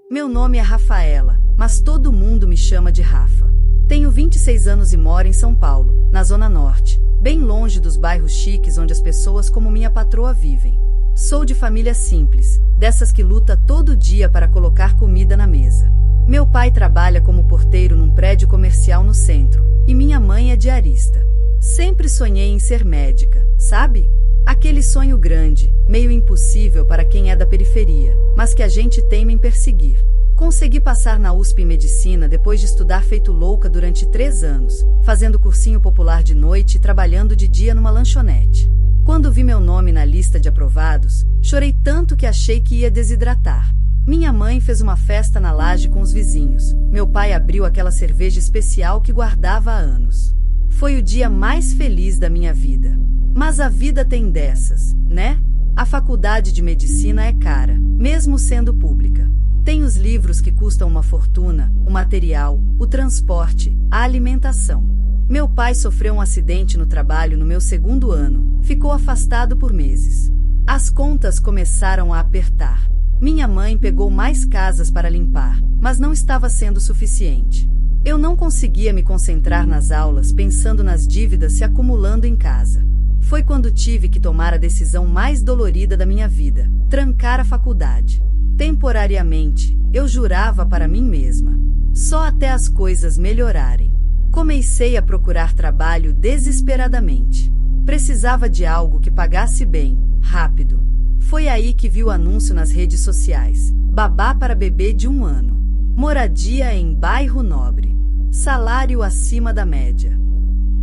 Meu nome é Rafaela, mas todo mundo me chama de Rafa. Tenho 26 anos e moro em São Paulo, na Zona Norte, bem longe dos bairros chiques onde as pessoas como minha patroa vivem. Sou de família simples, dessas que luta todo dia para colocar comida na mesa. Meu pai trabalha como porteiro num prédio comercial no centro, e minha mãe é diarista. Sempre sonhei em ser médica, sabe? Aquele sonho grande, meio impossível para quem é da periferia, mas que a gente teima em perseguir. Consegui passar na USP em Medicina depois de estudar feito louca durante 3 anos, fazendo cursinho popular de noite e trabalhando de dia numa lanchonete. Quando vi meu nome na lista de aprovados, chorei tanto que achei que ia desidratar. Minha mãe fez uma festa na laje com os vizinhos. Meu pai abriu aquela cerveja especial que guardava há anos. Foi o dia mais feliz da minha vida. Mas a vida tem dessas, né? A faculdade de medicina é cara, mesmo sendo pública. Tem os livros que custam uma fortuna, o material, o transporte, a alimentação. Meu pai sofreu um acidente no trabalho no meu 2º ano, ficou afastado por meses. As contas começaram a apertar. Minha mãe pegou mais casas para limpar, mas não estava sendo suficiente. Eu não conseguia me concentrar nas aulas pensando nas dívidas se acumulando em casa. Foi quando tive que tomar a decisão mais dolorida da minha vida, trancar a faculdade. Temporariamente, eu jurava para mim mesma. Só até as coisas melhorarem. Comecei a procurar trabalho desesperadamente. Precisava de algo que pagasse bem, rápido. Foi aí que vi o anúncio nas redes sociais. Babá para bebê de 1 ano. Moradia em bairro nobre. Salário acima da média.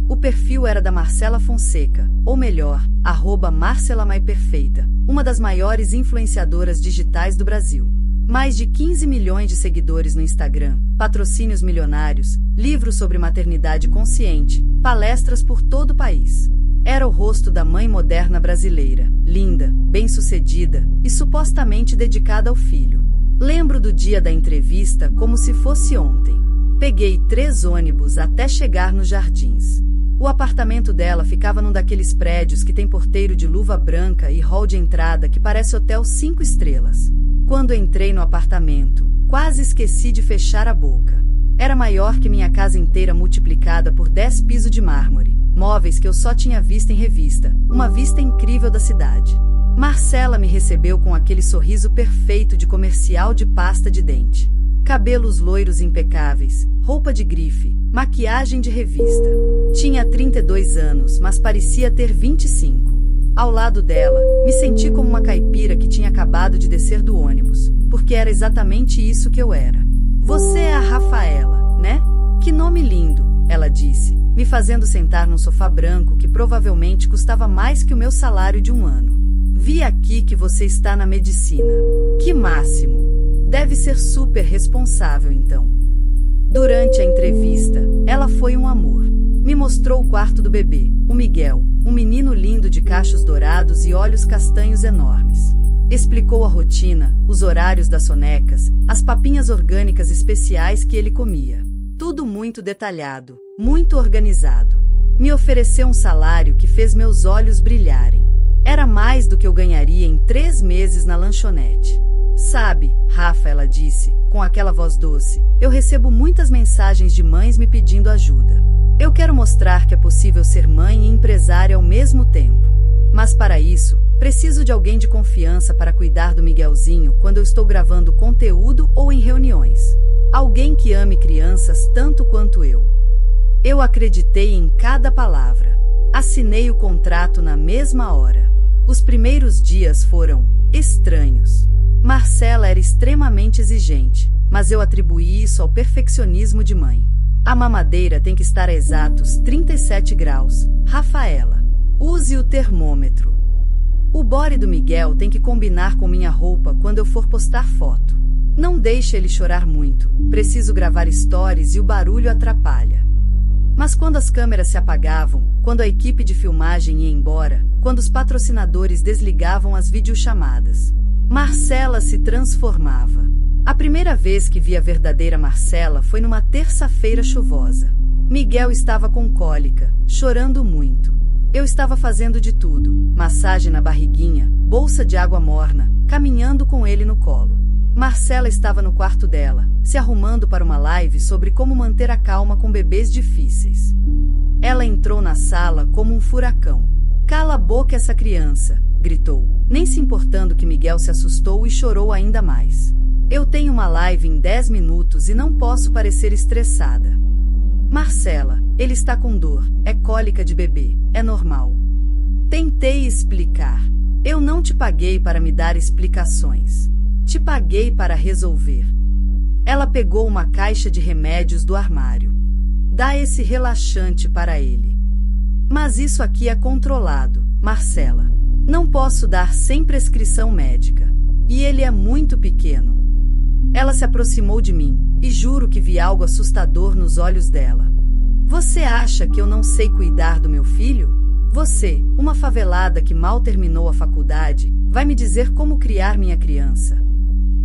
O perfil era da Marcela Fonseca, ou melhor, @MarcelaMaiPerfeita, uma das maiores influenciadoras digitais do Brasil. Mais de 15 milhões de seguidores no Instagram, patrocínios milionários, livros sobre maternidade consciente, palestras por todo o país. Era o rosto da mãe moderna brasileira, linda, bem-sucedida e supostamente dedicada ao filho. Lembro do dia da entrevista como se fosse ontem. Peguei 3 ônibus até chegar nos Jardins. O apartamento dela ficava num daqueles prédios que tem porteiro de luva branca e hall de entrada que parece hotel 5 estrelas. Quando entrei no apartamento, quase esqueci de fechar a boca. Era maior que minha casa inteira multiplicada por 10 pisos de mármore, móveis que eu só tinha visto em revista, uma vista incrível da cidade. Marcela me recebeu com aquele sorriso perfeito de comercial de pasta de dente. Cabelos loiros impecáveis, roupa de grife, maquiagem de revista. Tinha 32 anos, mas parecia ter 25. Ao lado dela, me senti como uma caipira que tinha acabado de descer do ônibus, porque era exatamente isso que eu era. Você é a Rafaela, né? Que nome lindo, ela disse, me fazendo sentar num sofá branco que provavelmente custava mais que o meu salário de 1 ano. Vi aqui que você está na medicina. Que máximo! Deve ser super responsável, então. Durante a entrevista, ela foi um amor. Me mostrou o quarto do bebê, o Miguel, um menino lindo de cachos dourados e olhos castanhos enormes. Explicou a rotina, os horários das sonecas, as papinhas orgânicas especiais que ele comia. Tudo muito detalhado, muito organizado. Me ofereceu um salário que fez meus olhos brilharem. Era mais do que eu ganharia em 3 meses na lanchonete. Sabe, Rafa, ela disse, com aquela voz doce, eu recebo muitas mensagens de mães me pedindo ajuda. Eu quero mostrar que é possível ser mãe e empresária ao mesmo tempo. Mas para isso, preciso de alguém de confiança para cuidar do Miguelzinho quando eu estou gravando conteúdo ou em reuniões. Alguém que ame crianças tanto quanto eu. Eu acreditei em cada palavra. Assinei o contrato na mesma hora. Os primeiros dias foram estranhos. Marcela era extremamente exigente, mas eu atribuí isso ao perfeccionismo de mãe. A mamadeira tem que estar a exatos 37 graus, Rafaela. Use o termômetro. O body do Miguel tem que combinar com minha roupa quando eu for postar foto. Não deixe ele chorar muito, preciso gravar stories e o barulho atrapalha. Mas quando as câmeras se apagavam, quando a equipe de filmagem ia embora, quando os patrocinadores desligavam as videochamadas, Marcela se transformava. A primeira vez que vi a verdadeira Marcela foi numa terça-feira chuvosa. Miguel estava com cólica, chorando muito. Eu estava fazendo de tudo, massagem na barriguinha, bolsa de água morna, caminhando com ele no colo. Marcela estava no quarto dela, se arrumando para uma live sobre como manter a calma com bebês difíceis. Ela entrou na sala como um furacão. "Cala a boca essa criança!", gritou, nem se importando que Miguel se assustou e chorou ainda mais. "Eu tenho uma live em 10 minutos e não posso parecer estressada." "Marcela, ele está com dor, é cólica de bebê, é normal." Tentei explicar. "Eu não te paguei para me dar explicações. Te paguei para resolver." Ela pegou uma caixa de remédios do armário. "Dá esse relaxante para ele." "Mas isso aqui é controlado, Marcela. Não posso dar sem prescrição médica. E ele é muito pequeno." Ela se aproximou de mim, e juro que vi algo assustador nos olhos dela. "Você acha que eu não sei cuidar do meu filho? Você, uma favelada que mal terminou a faculdade, vai me dizer como criar minha criança?"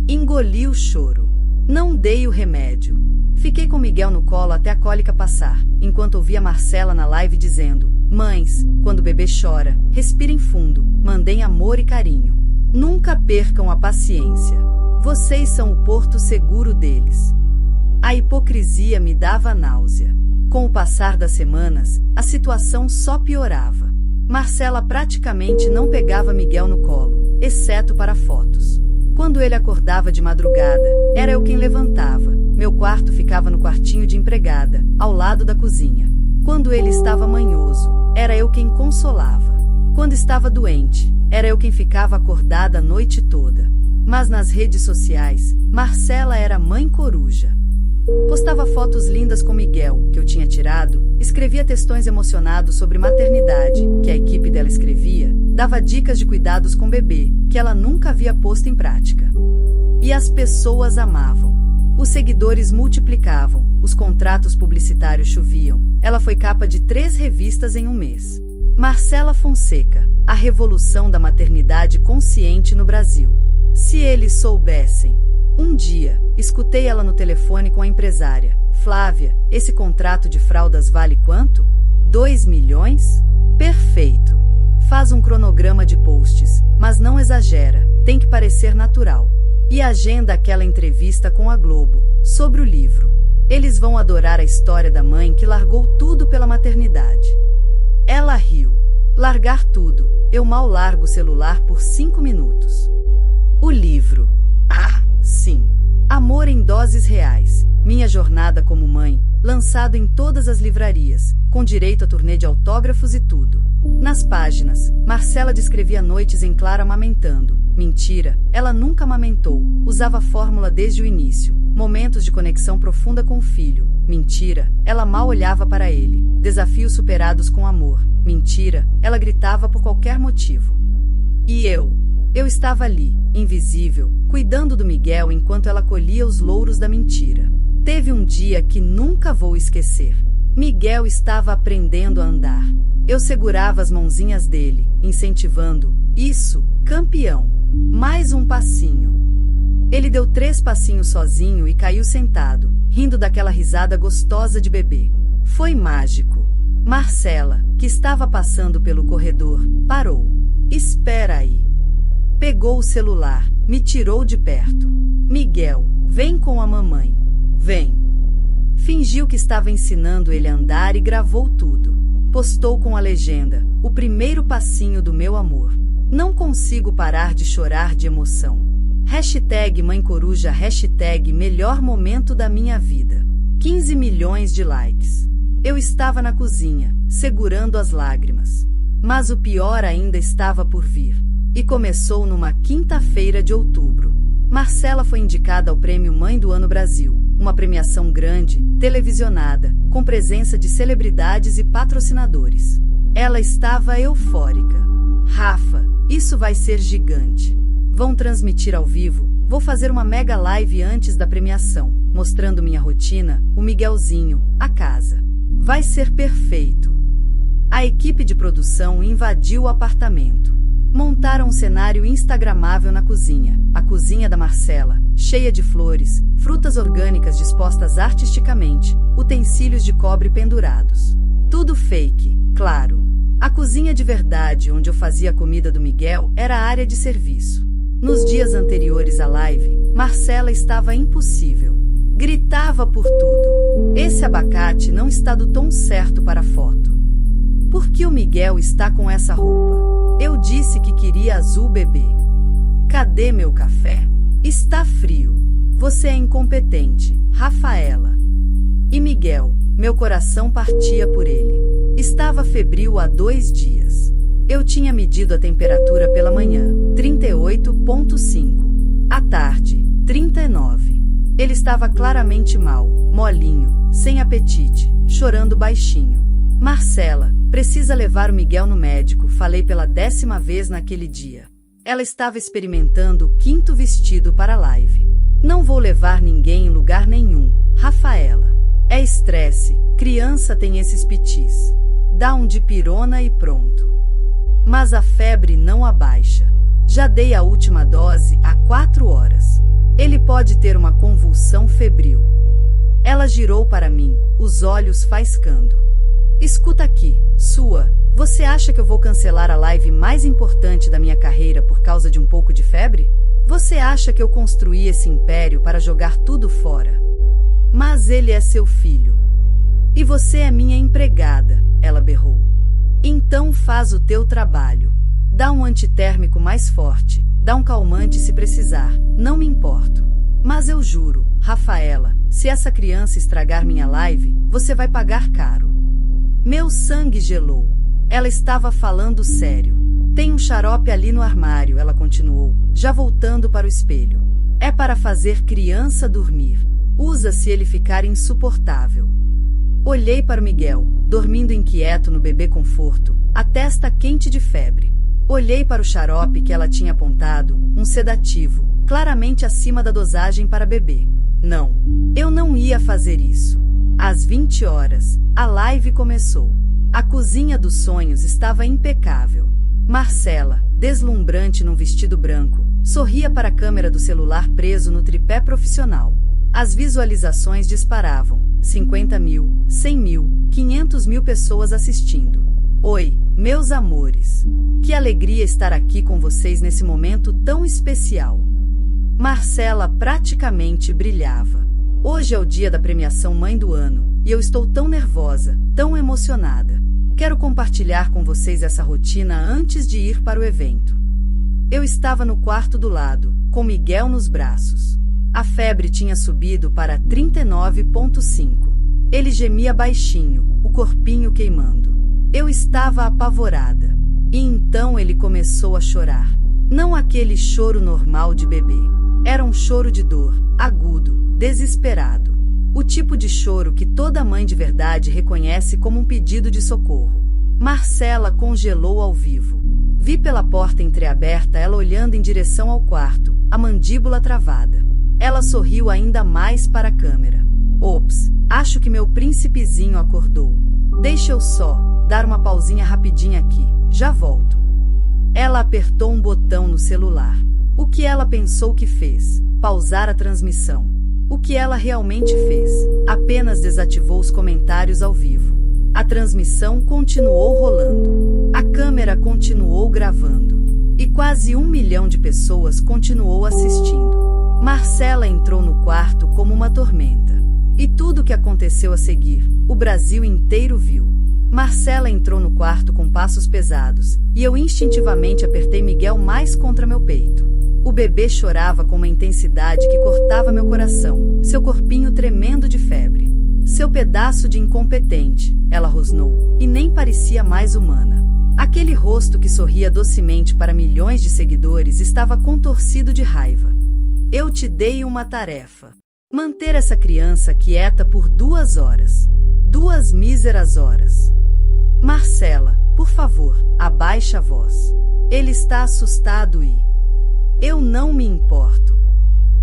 Engoli o choro. Não dei o remédio. Fiquei com Miguel no colo até a cólica passar, enquanto ouvia Marcela na live dizendo: "Mães, quando o bebê chora, respirem fundo, mandem amor e carinho. Nunca percam a paciência. Vocês são o porto seguro deles." A hipocrisia me dava náusea. Com o passar das semanas, a situação só piorava. Marcela praticamente não pegava Miguel no colo, exceto para fotos. Quando ele acordava de madrugada, era eu quem levantava. Meu quarto ficava no quartinho de empregada, ao lado da cozinha. Quando ele estava manhoso, era eu quem consolava. Quando estava doente, era eu quem ficava acordada a noite toda. Mas nas redes sociais, Marcela era mãe coruja. Postava fotos lindas com Miguel, que eu tinha tirado, escrevia textões emocionados sobre maternidade, que a equipe dela escrevia, dava dicas de cuidados com bebê, que ela nunca havia posto em prática. E as pessoas amavam. Os seguidores multiplicavam, os contratos publicitários choviam. Ela foi capa de 3 revistas em um mês. Marcela Fonseca, a revolução da maternidade consciente no Brasil. Se eles soubessem. Um dia, escutei ela no telefone com a empresária. "Flávia, esse contrato de fraldas vale quanto? 2 milhões? Perfeito. Faz um cronograma de posts, mas não exagera, tem que parecer natural. E agenda aquela entrevista com a Globo, sobre o livro. Eles vão adorar a história da mãe que largou tudo pela maternidade." Ela riu. "Largar tudo, eu mal largo o celular por 5 minutos. O livro. Ah, sim. Amor em doses reais. Minha jornada como mãe, lançado em todas as livrarias, com direito a turnê de autógrafos e tudo." Nas páginas, Marcela descrevia noites em claro amamentando. Mentira, ela nunca amamentou, usava a fórmula desde o início. Momentos de conexão profunda com o filho. Mentira, ela mal olhava para ele. Desafios superados com amor. Mentira, ela gritava por qualquer motivo. E eu estava ali, invisível, cuidando do Miguel enquanto ela colhia os louros da mentira. Teve um dia que nunca vou esquecer. Miguel estava aprendendo a andar. Eu segurava as mãozinhas dele, incentivando. "Isso, campeão! Mais um passinho." Ele deu 3 passinhos sozinho e caiu sentado, rindo daquela risada gostosa de bebê. Foi mágico. Marcela, que estava passando pelo corredor, parou. "Espera aí." Pegou o celular, me tirou de perto. "Miguel, vem com a mamãe. Vem." Fingiu que estava ensinando ele a andar e gravou tudo. Postou com a legenda: "O primeiro passinho do meu amor. Não consigo parar de chorar de emoção. Hashtag Mãe Coruja, hashtag melhor momento da minha vida." 15 milhões de likes. Eu estava na cozinha, segurando as lágrimas. Mas o pior ainda estava por vir. E começou numa quinta-feira de outubro. Marcela foi indicada ao Prêmio Mãe do Ano Brasil, uma premiação grande, televisionada, com presença de celebridades e patrocinadores. Ela estava eufórica. "Rafa, isso vai ser gigante. Vão transmitir ao vivo, vou fazer uma mega live antes da premiação, mostrando minha rotina, o Miguelzinho, a casa. Vai ser perfeito." A equipe de produção invadiu o apartamento. Montaram um cenário instagramável na cozinha, a cozinha da Marcela, cheia de flores, frutas orgânicas dispostas artisticamente, utensílios de cobre pendurados. Tudo fake, claro. A cozinha de verdade, onde eu fazia a comida do Miguel, era a área de serviço. Nos dias anteriores à live, Marcela estava impossível. Gritava por tudo. Esse abacate não está do tom certo para a foto. Por que o Miguel está com essa roupa? Eu disse que queria azul bebê. Cadê meu café? Está frio. Você é incompetente, Rafaela. E Miguel, meu coração partia por ele. Estava febril há 2 dias. Eu tinha medido a temperatura pela manhã, 38,5. À tarde, 39. Ele estava claramente mal, molinho, sem apetite, chorando baixinho. Marcela, precisa levar o Miguel no médico, falei pela 10ª vez naquele dia. Ela estava experimentando o 5º vestido para a live. Não vou levar ninguém em lugar nenhum, Rafaela. É estresse, criança tem esses pitis. Dá um dipirona e pronto. Mas a febre não abaixa. Já dei a última dose há 4 horas. Ele pode ter uma convulsão febril. Ela girou para mim, os olhos faiscando. Escuta aqui, você acha que eu vou cancelar a live mais importante da minha carreira por causa de um pouco de febre? Você acha que eu construí esse império para jogar tudo fora? Mas ele é seu filho. E você é minha empregada, ela berrou. Então faz o teu trabalho. Dá um antitérmico mais forte, dá um calmante se precisar, não me importo. Mas eu juro, Rafaela, se essa criança estragar minha live, você vai pagar caro. Meu sangue gelou. Ela estava falando sério. Tem um xarope ali no armário, ela continuou, já voltando para o espelho. É para fazer criança dormir. Usa se ele ficar insuportável. Olhei para o Miguel, dormindo inquieto no bebê conforto, a testa quente de febre. Olhei para o xarope que ela tinha apontado, um sedativo, claramente acima da dosagem para bebê. Não, eu não ia fazer isso. Às 20 horas, a live começou. A cozinha dos sonhos estava impecável. Marcela, deslumbrante num vestido branco, sorria para a câmera do celular preso no tripé profissional. As visualizações disparavam. 50 mil, 100 mil, 500 mil pessoas assistindo. Oi, meus amores. Que alegria estar aqui com vocês nesse momento tão especial. Marcela praticamente brilhava. Hoje é o dia da premiação Mãe do Ano, e eu estou tão nervosa, tão emocionada. Quero compartilhar com vocês essa rotina antes de ir para o evento. Eu estava no quarto do lado, com Miguel nos braços. A febre tinha subido para 39,5. Ele gemia baixinho, o corpinho queimando. Eu estava apavorada. E então ele começou a chorar. Não aquele choro normal de bebê. Era um choro de dor, agudo, desesperado. O tipo de choro que toda mãe de verdade reconhece como um pedido de socorro. Marcela congelou ao vivo. Vi pela porta entreaberta ela olhando em direção ao quarto, a mandíbula travada. Ela sorriu ainda mais para a câmera. Ops, acho que meu príncipezinho acordou. Deixa eu só dar uma pausinha rapidinha aqui, já volto. Ela apertou um botão no celular. O que ela pensou que fez? Pausar a transmissão. O que ela realmente fez? Apenas desativou os comentários ao vivo. A transmissão continuou rolando. A câmera continuou gravando. E quase 1 milhão de pessoas continuou assistindo. Marcela entrou no quarto como uma tormenta. E tudo o que aconteceu a seguir, o Brasil inteiro viu. Marcela entrou no quarto com passos pesados, e eu instintivamente apertei Miguel mais contra meu peito. O bebê chorava com uma intensidade que cortava meu coração, seu corpinho tremendo de febre. Seu pedaço de incompetente, ela rosnou, e nem parecia mais humana. Aquele rosto que sorria docemente para milhões de seguidores estava contorcido de raiva. Eu te dei uma tarefa. Manter essa criança quieta por 2 horas. 2 míseras horas. Marcela, por favor, abaixa a voz. Ele está assustado e... Eu não me importo.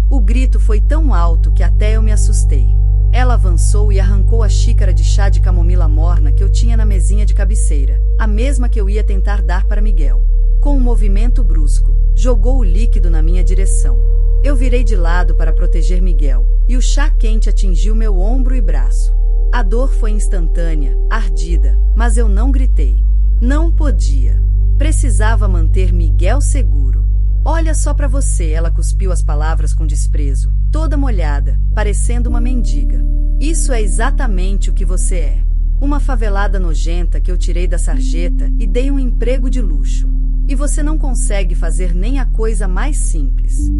O grito foi tão alto que até eu me assustei. Ela avançou e arrancou a xícara de chá de camomila morna que eu tinha na mesinha de cabeceira, a mesma que eu ia tentar dar para Miguel. Com um movimento brusco, jogou o líquido na minha direção. Eu virei de lado para proteger Miguel, e o chá quente atingiu meu ombro e braço. A dor foi instantânea, ardida, mas eu não gritei. Não podia. Precisava manter Miguel seguro. Olha só pra você, ela cuspiu as palavras com desprezo, toda molhada, parecendo uma mendiga. Isso é exatamente o que você é. Uma favelada nojenta que eu tirei da sarjeta e dei um emprego de luxo. E você não consegue fazer nem a coisa mais simples.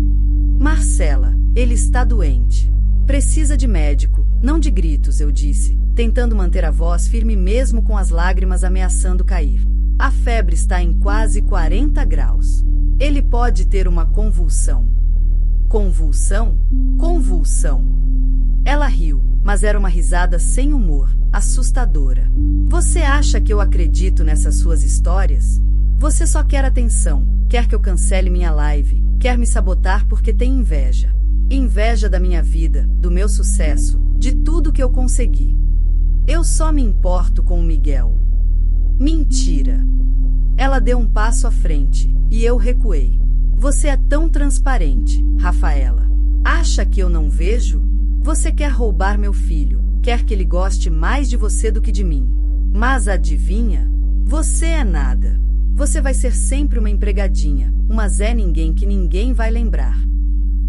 Marcela, ele está doente. Precisa de médico, não de gritos, eu disse, tentando manter a voz firme mesmo com as lágrimas ameaçando cair. A febre está em quase 40 graus. Ele pode ter uma convulsão. Convulsão? Convulsão. Ela riu, mas era uma risada sem humor, assustadora. Você acha que eu acredito nessas suas histórias? Você só quer atenção, quer que eu cancele minha live, quer me sabotar porque tem inveja. Inveja da minha vida, do meu sucesso, de tudo que eu consegui. Eu só me importo com o Miguel. Mentira. Ela deu um passo à frente, e eu recuei. Você é tão transparente, Rafaela. Acha que eu não vejo? Você quer roubar meu filho, quer que ele goste mais de você do que de mim. Mas adivinha? Você é nada. Você vai ser sempre uma empregadinha, uma Zé Ninguém que ninguém vai lembrar.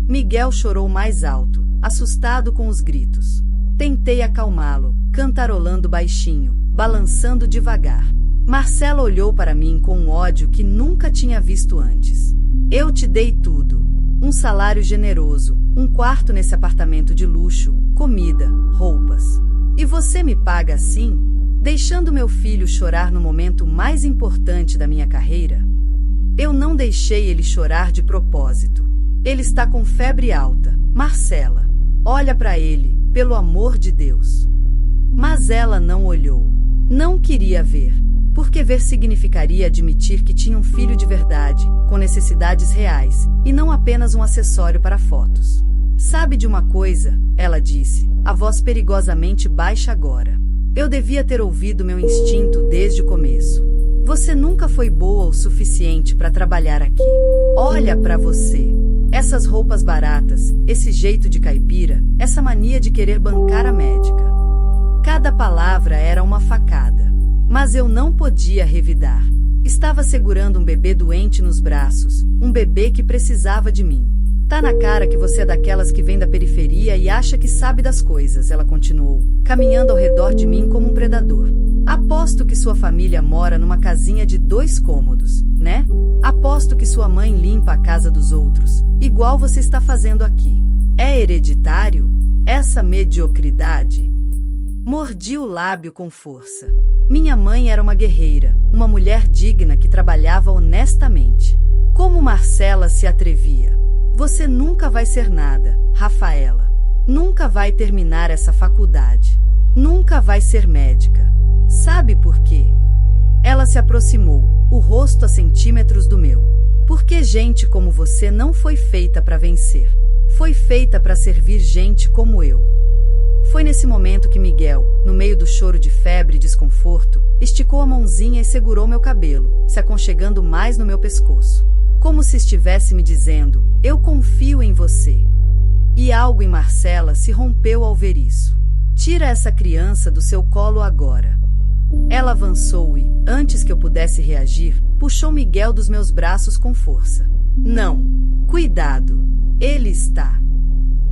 Miguel chorou mais alto, assustado com os gritos. Tentei acalmá-lo, cantarolando baixinho, balançando devagar. Marcela olhou para mim com um ódio que nunca tinha visto antes. Eu te dei tudo. Um salário generoso, um quarto nesse apartamento de luxo, comida, roupas. E você me paga assim? Deixando meu filho chorar no momento mais importante da minha carreira? Eu não deixei ele chorar de propósito. Ele está com febre alta. Marcela, olha para ele, pelo amor de Deus. Mas ela não olhou. Não queria ver. Porque ver significaria admitir que tinha um filho de verdade, com necessidades reais, e não apenas um acessório para fotos. Sabe de uma coisa? Ela disse, a voz perigosamente baixa agora. Eu devia ter ouvido meu instinto desde o começo. Você nunca foi boa o suficiente para trabalhar aqui. Olha para você. Essas roupas baratas, esse jeito de caipira, essa mania de querer bancar a médica. Cada palavra era uma facada. Mas eu não podia revidar. Estava segurando um bebê doente nos braços, um bebê que precisava de mim. Tá na cara que você é daquelas que vem da periferia e acha que sabe das coisas, ela continuou, caminhando ao redor de mim como um predador. Aposto que sua família mora numa casinha de 2 cômodos, né? Aposto que sua mãe limpa a casa dos outros, igual você está fazendo aqui. É hereditário? Essa mediocridade? Mordi o lábio com força. Minha mãe era uma guerreira, uma mulher digna que trabalhava honestamente. Como Marcela se atrevia? Você nunca vai ser nada, Rafaela. Nunca vai terminar essa faculdade. Nunca vai ser médica. Sabe por quê? Ela se aproximou, o rosto a centímetros do meu. Porque gente como você não foi feita para vencer. Foi feita para servir gente como eu. Foi nesse momento que Miguel, no meio do choro de febre e desconforto, esticou a mãozinha e segurou meu cabelo, se aconchegando mais no meu pescoço. Como se estivesse me dizendo, eu confio em você. E algo em Marcela se rompeu ao ver isso. Tira essa criança do seu colo agora. Ela avançou e, antes que eu pudesse reagir, puxou Miguel dos meus braços com força. Não. Cuidado. Ele está.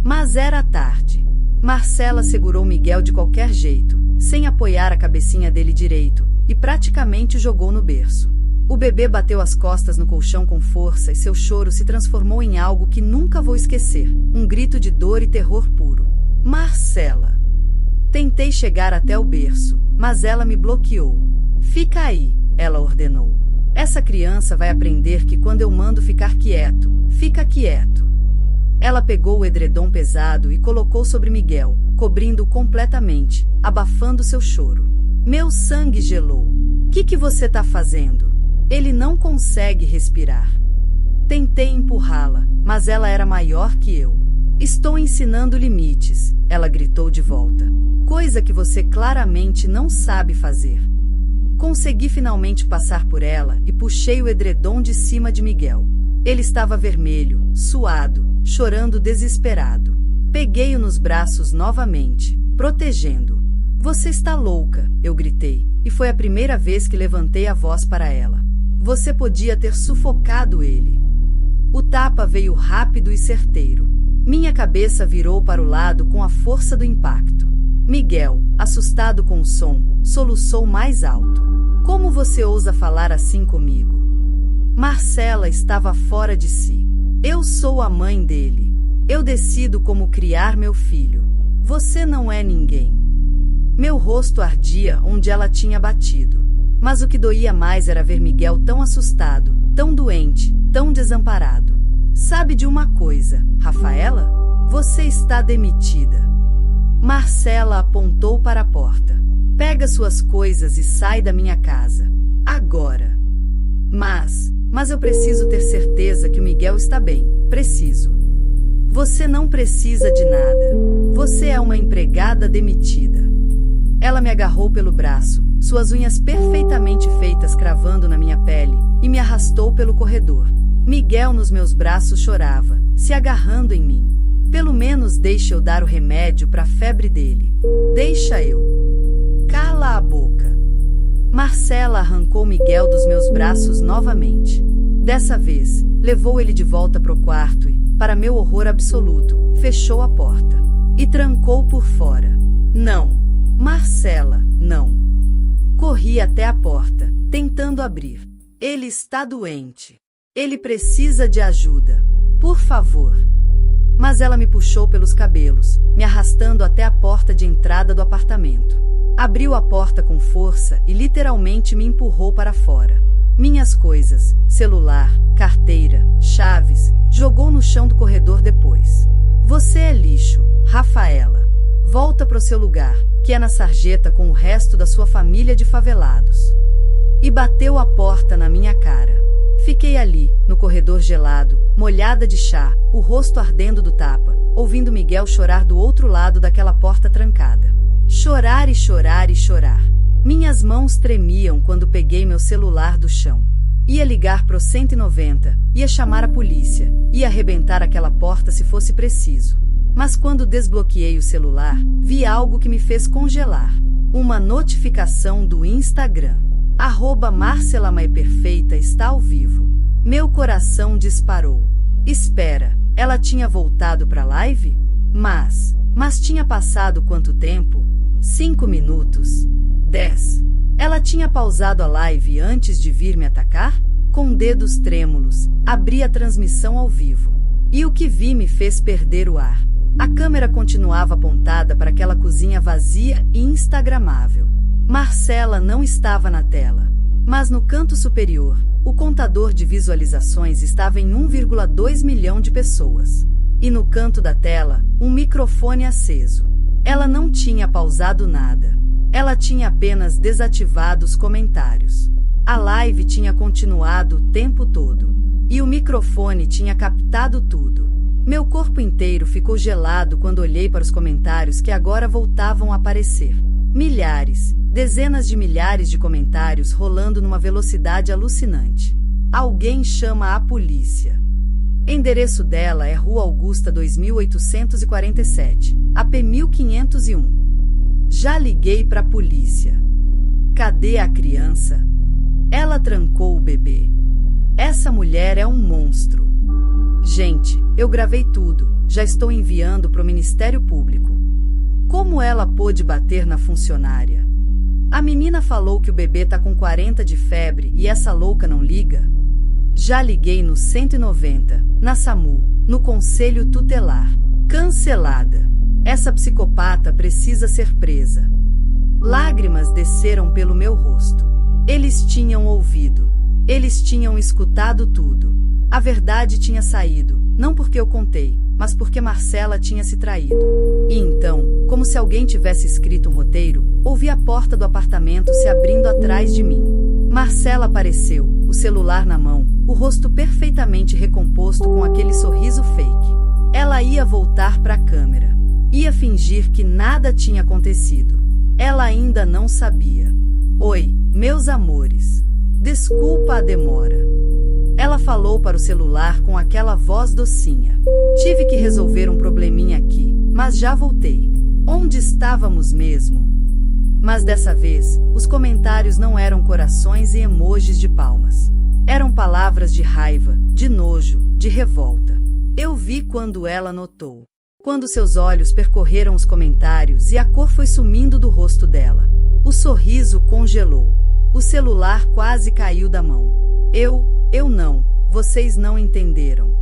Mas era tarde. Marcela segurou Miguel de qualquer jeito, sem apoiar a cabecinha dele direito, e praticamente o jogou no berço. O bebê bateu as costas no colchão com força e seu choro se transformou em algo que nunca vou esquecer, um grito de dor e terror puro. Marcela! Tentei chegar até o berço, mas ela me bloqueou. Fica aí, ela ordenou. Essa criança vai aprender que quando eu mando ficar quieto, fica quieto. Ela pegou o edredom pesado e colocou sobre Miguel, cobrindo-o completamente, abafando seu choro. Meu sangue gelou. Que você tá fazendo? Ele não consegue respirar. Tentei empurrá-la, mas ela era maior que eu. Estou ensinando limites, ela gritou de volta. Coisa que você claramente não sabe fazer. Consegui finalmente passar por ela e puxei o edredom de cima de Miguel. Ele estava vermelho, suado, chorando desesperado. Peguei-o nos braços novamente, protegendo-o. Você está louca, eu gritei, e foi a primeira vez que levantei a voz para ela. Você podia ter sufocado ele. O tapa veio rápido e certeiro. Minha cabeça virou para o lado com a força do impacto. Miguel, assustado com o som, soluçou mais alto. Como você ousa falar assim comigo? Marcela estava fora de si. Eu sou a mãe dele. Eu decido como criar meu filho. Você não é ninguém. Meu rosto ardia onde ela tinha batido. Mas o que doía mais era ver Miguel tão assustado, tão doente, tão desamparado. Sabe de uma coisa, Rafaela? Você está demitida. Marcela apontou para a porta. Pega suas coisas e sai da minha casa. Agora. Mas eu preciso ter certeza que o Miguel está bem. Preciso. Você não precisa de nada. Você é uma empregada demitida. Ela me agarrou pelo braço, suas unhas perfeitamente feitas cravando na minha pele, e me arrastou pelo corredor. Miguel nos meus braços chorava, se agarrando em mim. Pelo menos deixa eu dar o remédio para a febre dele. Deixa eu. Cala a boca. Marcela arrancou Miguel dos meus braços novamente. Dessa vez, levou ele de volta pro quarto e, para meu horror absoluto, fechou a porta. E trancou por fora. Não. Marcela, não. Corri até a porta, tentando abrir. Ele está doente. Ele precisa de ajuda. Por favor. Mas ela me puxou pelos cabelos, me arrastando até a porta de entrada do apartamento. Abriu a porta com força e literalmente me empurrou para fora. Minhas coisas, celular, carteira, chaves, jogou no chão do corredor depois. Você é lixo, Rafaela. Volta pro seu lugar, que é na sarjeta com o resto da sua família de favelados. E bateu a porta na minha cara. Fiquei ali, no corredor gelado, molhada de chá, o rosto ardendo do tapa, ouvindo Miguel chorar do outro lado daquela porta trancada. Chorar e chorar e chorar. Minhas mãos tremiam quando peguei meu celular do chão. Ia ligar pro 190, ia chamar a polícia, ia arrebentar aquela porta se fosse preciso. Mas quando desbloqueei o celular, vi algo que me fez congelar. Uma notificação do Instagram. @MarcelaMaiPerfeita está ao vivo. Meu coração disparou. Espera, ela tinha voltado pra live? Mas tinha passado quanto tempo? 5 minutos? 10? Ela tinha pausado a live antes de vir me atacar? Com dedos trêmulos, abri a transmissão ao vivo. E o que vi me fez perder o ar. A câmera continuava apontada para aquela cozinha vazia e instagramável. Marcela não estava na tela. Mas no canto superior, o contador de visualizações estava em 1,2 milhão de pessoas. E no canto da tela, um microfone aceso. Ela não tinha pausado nada. Ela tinha apenas desativado os comentários. A live tinha continuado o tempo todo. E o microfone tinha captado tudo. Meu corpo inteiro ficou gelado quando olhei para os comentários que agora voltavam a aparecer. Milhares, dezenas de milhares de comentários rolando numa velocidade alucinante. Alguém chama a polícia. Endereço dela é Rua Augusta 2847, AP 1501. Já liguei pra polícia. Cadê a criança? Ela trancou o bebê. Essa mulher é um monstro. Gente, eu gravei tudo, já estou enviando pro Ministério Público. Como ela pôde bater na funcionária? A menina falou que o bebê tá com 40 de febre e essa louca não liga? Já liguei no 190, na SAMU, no Conselho Tutelar. Cancelada. Essa psicopata precisa ser presa. Lágrimas desceram pelo meu rosto. Eles tinham ouvido. Eles tinham escutado tudo. A verdade tinha saído, não porque eu contei, mas porque Marcela tinha se traído. E então, como se alguém tivesse escrito um roteiro, ouvi a porta do apartamento se abrindo atrás de mim. Marcela apareceu, o celular na mão, o rosto perfeitamente recomposto com aquele sorriso fake. Ela ia voltar para a câmera. Ia fingir que nada tinha acontecido. Ela ainda não sabia. Oi, meus amores. Desculpa a demora. Ela falou para o celular com aquela voz docinha. Tive que resolver um probleminha aqui, mas já voltei. Onde estávamos mesmo? Mas dessa vez, os comentários não eram corações e emojis de palmas. Eram palavras de raiva, de nojo, de revolta. Eu vi quando ela notou. Quando seus olhos percorreram os comentários e a cor foi sumindo do rosto dela. O sorriso congelou. O celular quase caiu da mão. Eu não. Vocês não entenderam.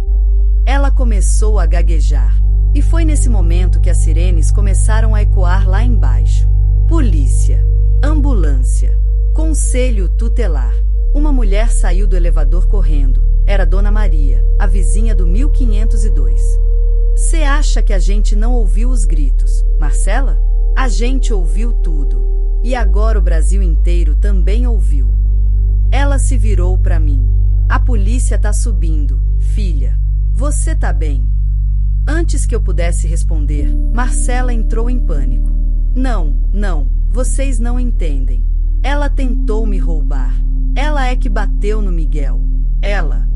Ela começou a gaguejar. E foi nesse momento que as sirenes começaram a ecoar lá embaixo. Polícia. Ambulância. Conselho tutelar. Uma mulher saiu do elevador correndo. Era Dona Maria, a vizinha do 1502. Cê acha que a gente não ouviu os gritos, Marcela? A gente ouviu tudo. E agora o Brasil inteiro também ouviu. Ela se virou para mim. A polícia tá subindo, filha. Você tá bem? Antes que eu pudesse responder, Marcela entrou em pânico. Não, vocês não entendem. Ela tentou me roubar. Ela é que bateu no Miguel. Ela.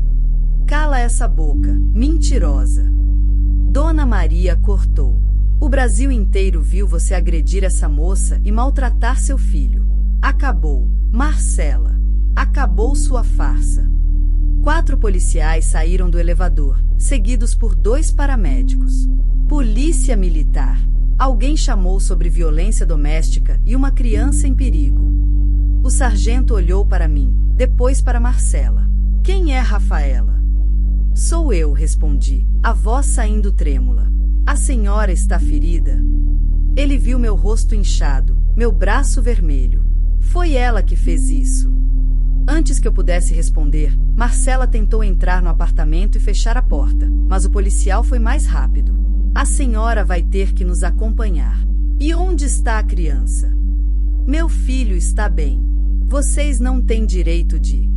Cala essa boca, mentirosa. Dona Maria cortou. O Brasil inteiro viu você agredir essa moça e maltratar seu filho. Acabou, Marcela. Acabou sua farsa. 4 policiais saíram do elevador, seguidos por 2 paramédicos. Polícia militar. Alguém chamou sobre violência doméstica e uma criança em perigo. O sargento olhou para mim, depois para Marcela. Quem é Rafaela? Sou eu, respondi, a voz saindo trêmula. A senhora está ferida? Ele viu meu rosto inchado, meu braço vermelho. Foi ela que fez isso. Antes que eu pudesse responder, Marcela tentou entrar no apartamento e fechar a porta, mas o policial foi mais rápido. A senhora vai ter que nos acompanhar. E onde está a criança? Meu filho está bem. Vocês não têm direito de...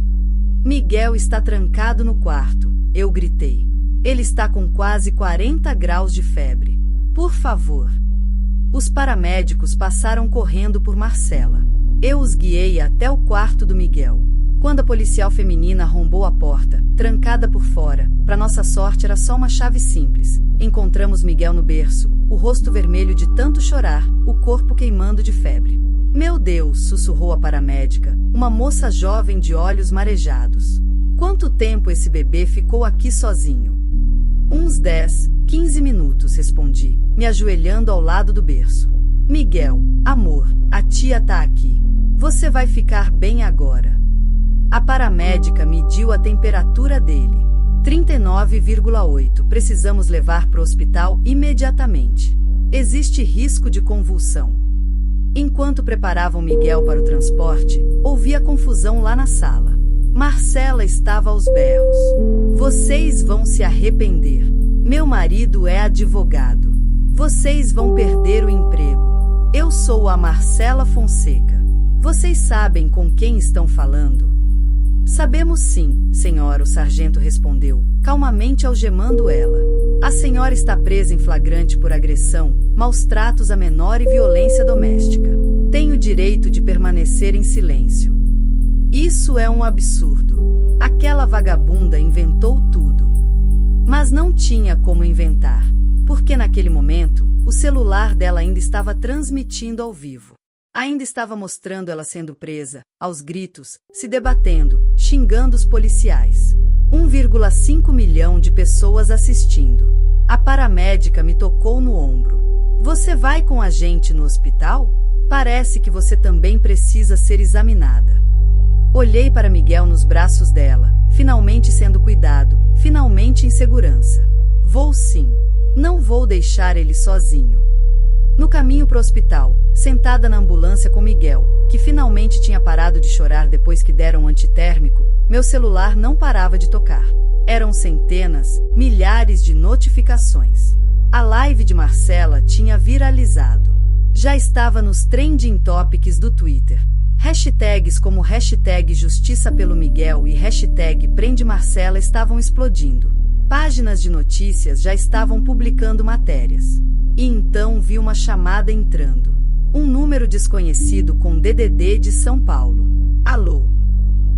Miguel está trancado no quarto, eu gritei. Ele está com quase 40 graus de febre. Por favor. Os paramédicos passaram correndo por Marcela. Eu os guiei até o quarto do Miguel. Quando a policial feminina arrombou a porta, trancada por fora, para nossa sorte era só uma chave simples. Encontramos Miguel no berço, o rosto vermelho de tanto chorar, o corpo queimando de febre. Meu Deus, sussurrou a paramédica, uma moça jovem de olhos marejados. Quanto tempo esse bebê ficou aqui sozinho? Uns 10, 15 minutos, respondi, me ajoelhando ao lado do berço. Miguel, amor, a tia tá aqui. Você vai ficar bem agora. A paramédica mediu a temperatura dele. 39,8. Precisamos levar para o hospital imediatamente. Existe risco de convulsão. Enquanto preparavam Miguel para o transporte, ouvi a confusão lá na sala. Marcela estava aos berros. Vocês vão se arrepender. Meu marido é advogado. Vocês vão perder o emprego. Eu sou a Marcela Fonseca. Vocês sabem com quem estão falando? Sabemos sim, senhora, o sargento respondeu, calmamente algemando ela. A senhora está presa em flagrante por agressão, maus tratos a menor e violência doméstica. Tem o direito de permanecer em silêncio. Isso é um absurdo. Aquela vagabunda inventou tudo. Mas não tinha como inventar, porque naquele momento, o celular dela ainda estava transmitindo ao vivo. Ainda estava mostrando ela sendo presa, aos gritos, se debatendo, xingando os policiais. 1,5 milhão de pessoas assistindo. A paramédica me tocou no ombro. Você vai com a gente no hospital? Parece que você também precisa ser examinada. Olhei para Miguel nos braços dela, finalmente sendo cuidado, finalmente em segurança. Vou sim. Não vou deixar ele sozinho. No caminho para o hospital, sentada na ambulância com Miguel, que finalmente tinha parado de chorar depois que deram um antitérmico, meu celular não parava de tocar. Eram centenas, milhares de notificações. A live de Marcela tinha viralizado. Já estava nos trending topics do Twitter. Hashtags como hashtag Justiça pelo Miguel e hashtag Prende Marcela estavam explodindo. Páginas de notícias já estavam publicando matérias. E então vi uma chamada entrando. Um número desconhecido com DDD de São Paulo. Alô?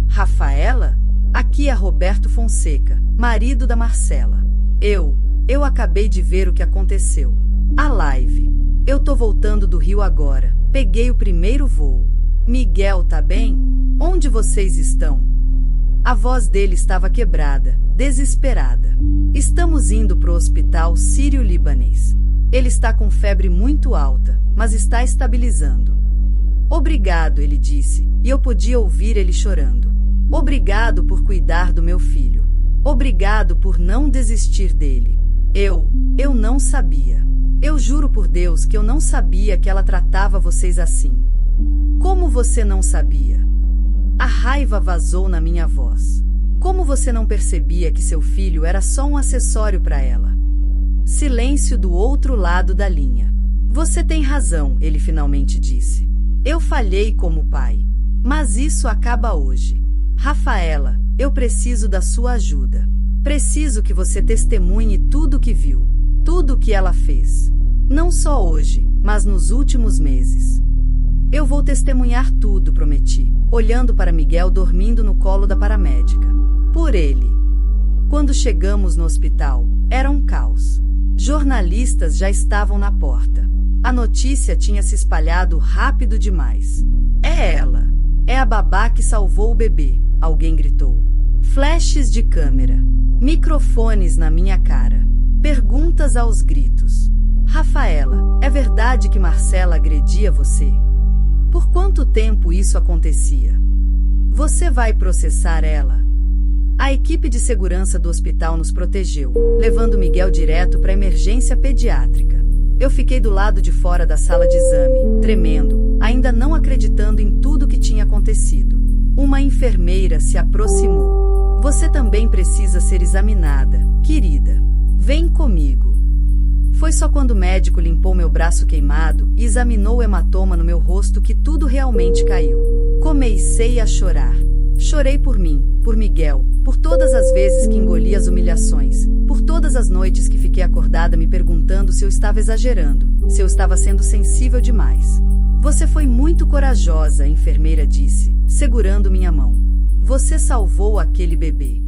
Rafaela? Aqui é Roberto Fonseca, marido da Marcela. Eu acabei de ver o que aconteceu. A live. Eu tô voltando do Rio agora. Peguei o primeiro voo. Miguel tá bem? Onde vocês estão? A voz dele estava quebrada, desesperada. Estamos indo pro hospital sírio-libanês. Ele está com febre muito alta, mas está estabilizando. Obrigado, ele disse, e eu podia ouvir ele chorando. Obrigado por cuidar do meu filho. Obrigado por não desistir dele. Eu não sabia. Eu juro por Deus que eu não sabia que ela tratava vocês assim. Como você não sabia? A raiva vazou na minha voz. Como você não percebia que seu filho era só um acessório para ela? Silêncio do outro lado da linha. Você tem razão, ele finalmente disse. Eu falhei como pai. Mas isso acaba hoje. Rafaela, eu preciso da sua ajuda. Preciso que você testemunhe tudo o que viu, tudo o que ela fez. Não só hoje, mas nos últimos meses. Eu vou testemunhar tudo, prometi, olhando para Miguel dormindo no colo da paramédica. Por ele. Quando chegamos no hospital, era um caos. Jornalistas já estavam na porta. A notícia tinha se espalhado rápido demais. É ela. É a babá que salvou o bebê, alguém gritou. Flashes de câmera. Microfones na minha cara. Perguntas aos gritos. Rafaela, é verdade que Marcela agredia você? Por quanto tempo isso acontecia? Você vai processar ela? A equipe de segurança do hospital nos protegeu, levando Miguel direto para a emergência pediátrica. Eu fiquei do lado de fora da sala de exame, tremendo, ainda não acreditando em tudo que tinha acontecido. Uma enfermeira se aproximou. Você também precisa ser examinada, querida. Vem comigo. Foi só quando o médico limpou meu braço queimado e examinou o hematoma no meu rosto que tudo realmente caiu. Comecei a chorar. Chorei por mim, por Miguel, por todas as vezes que engoli as humilhações, por todas as noites que fiquei acordada me perguntando se eu estava exagerando, se eu estava sendo sensível demais. Você foi muito corajosa, a enfermeira disse, segurando minha mão. Você salvou aquele bebê.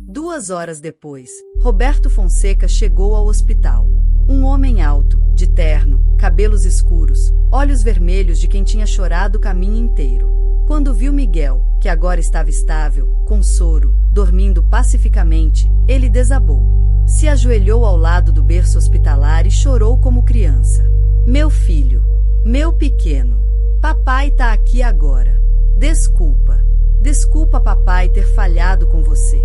2 horas depois, Roberto Fonseca chegou ao hospital. Um homem alto, de terno, cabelos escuros, olhos vermelhos de quem tinha chorado o caminho inteiro. Quando viu Miguel, que agora estava estável, com soro, dormindo pacificamente, ele desabou. Se ajoelhou ao lado do berço hospitalar e chorou como criança. Meu filho, meu pequeno, papai tá aqui agora. Desculpa. Desculpa, papai, ter falhado com você.